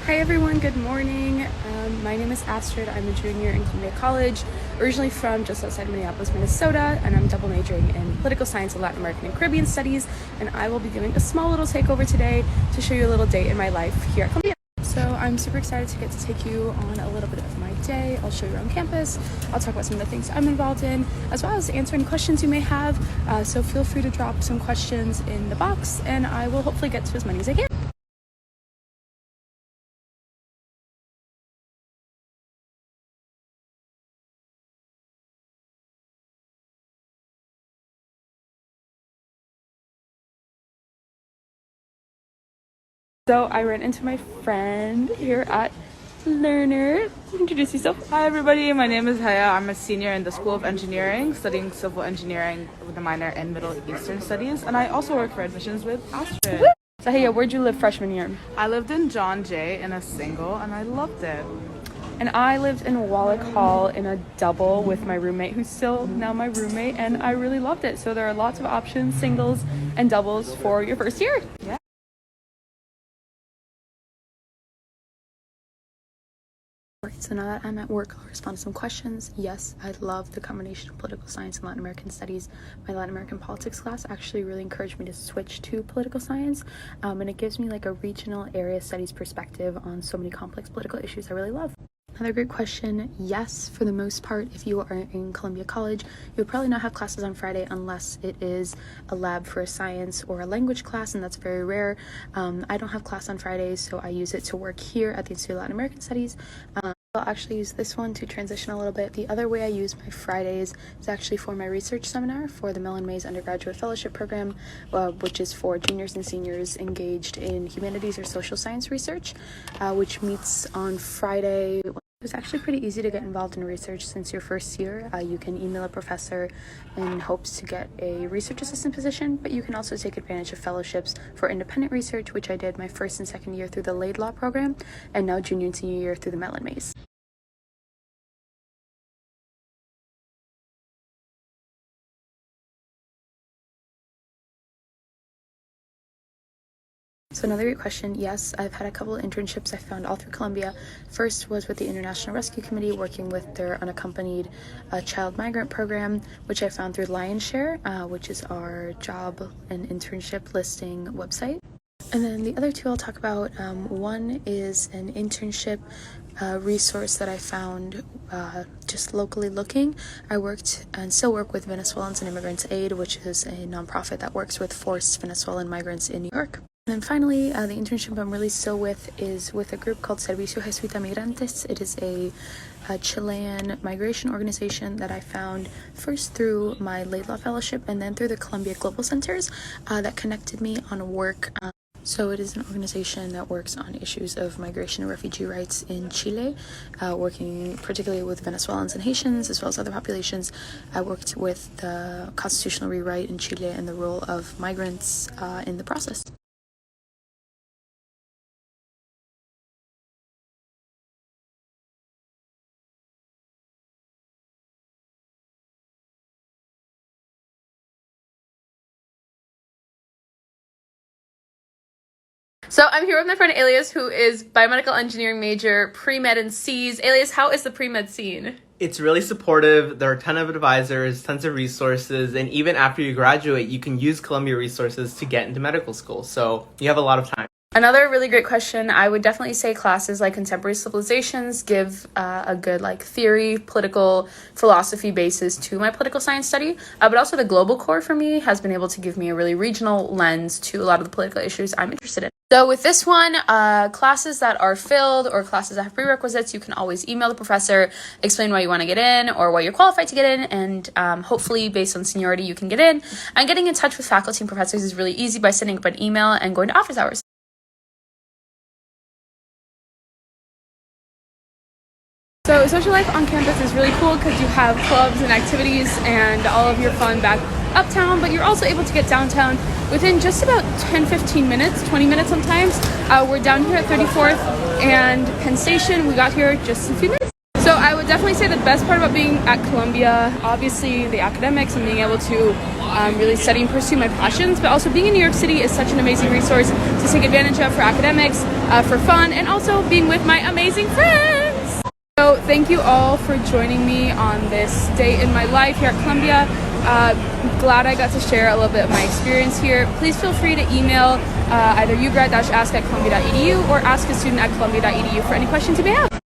Hi everyone, good morning. My name is Astrid. I'm a junior in Columbia College, originally from just outside Minneapolis, Minnesota, and I'm double majoring in political science and Latin American and Caribbean studies, and I will be doing a small little takeover today to show you a little day in my life here at Columbia. So I'm super excited to get to take you on a little bit of my day. I'll show you around campus, I'll talk about some of the things I'm involved in, as well as answer any questions you may have, so feel free to drop some questions in the box, and I will hopefully get to as many as I can. So I ran into my friend here at Learner. Introduce yourself. Hi everybody, my name is Haya. I'm a senior in the School of Engineering, studying civil engineering with a minor in Middle Eastern Studies, and I also work for admissions with Astrid. Woo! So Haya, where'd you live freshman year? I lived in John Jay in a single, and I loved it. And I lived in Wallach Hall in a double with my roommate, who's still now my roommate, and I really loved it. So there are lots of options, singles and doubles for your first year. Yeah. Alright, so now that I'm at work, I'll respond to some questions. Yes, I love the combination of political science and Latin American studies. My Latin American politics class actually really encouraged me to switch to political science, and it gives me like a regional area studies perspective on so many complex political issues I really love. Another great question. Yes, for the most part, if you are in Columbia College, you would probably not have classes on Friday unless it is a lab for a science or a language class, and that's very rare. I don't have class on Fridays, so I use it to work here at the Institute of Latin American Studies. I'll actually use this one to transition a little bit. The other way I use my Fridays is actually for my research seminar for the Mellon Mays Undergraduate Fellowship Program, which is for juniors and seniors engaged in humanities or social science research, which meets on Friday. It's actually pretty easy to get involved in research since your first year. You can email a professor in hopes to get a research assistant position, but you can also take advantage of fellowships for independent research, which I did my first and second year through the Laidlaw program, and now junior and senior year through the Mellon Mays. So another great question. Yes, I've had a couple of internships I found all through Columbia. First was with the International Rescue Committee, working with their unaccompanied child migrant program, which I found through Lionshare, which is our job and internship listing website. And then the other two I'll talk about, one is an internship resource that I found just locally looking. I worked and still work with Venezuelans and Immigrants Aid, which is a nonprofit that works with forced Venezuelan migrants in New York. And then finally, the internship I'm really still with is with a group called Servicio Jesuita Migrantes. It is a Chilean migration organization that I found first through my Laidlaw Fellowship and then through the Columbia Global Centers that connected me on work. So it is an organization that works on issues of migration and refugee rights in Chile, working particularly with Venezuelans and Haitians, as well as other populations. I worked with the constitutional rewrite in Chile and the role of migrants in the process. So I'm here with my friend Alias, who is biomedical engineering major, pre-med and Cs. Alias, how is the pre-med scene? It's really supportive. There are a ton of advisors, tons of resources, and even after you graduate, you can use Columbia resources to get into medical school. So you have a lot of time. Another really great question, I would definitely say classes like Contemporary Civilizations give a good theory, political philosophy basis to my political science study, but also the Global Core for me has been able to give me a really regional lens to a lot of the political issues I'm interested in. So with this one, classes that are filled or classes that have prerequisites, you can always email the professor, explain why you want to get in or why you're qualified to get in, and hopefully based on seniority you can get in. And getting in touch with faculty and professors is really easy by sending up an email and going to office hours. So social life on campus is really cool because you have clubs and activities and all of your fun back uptown, but you're also able to get downtown within just about 10-15 minutes, 20 minutes sometimes. We're down here at 34th and Penn Station. We got here just a few minutes. So I would definitely say the best part about being at Columbia, obviously the academics and being able to really study and pursue my passions, but also being in New York City is such an amazing resource to take advantage of for academics, for fun, and also being with my amazing friends. So thank you all for joining me on this day in my life here at Columbia. Glad I got to share a little bit of my experience here. Please feel free to email either ugrad-ask@columbia.edu or askastudent@columbia.edu for any questions you may have.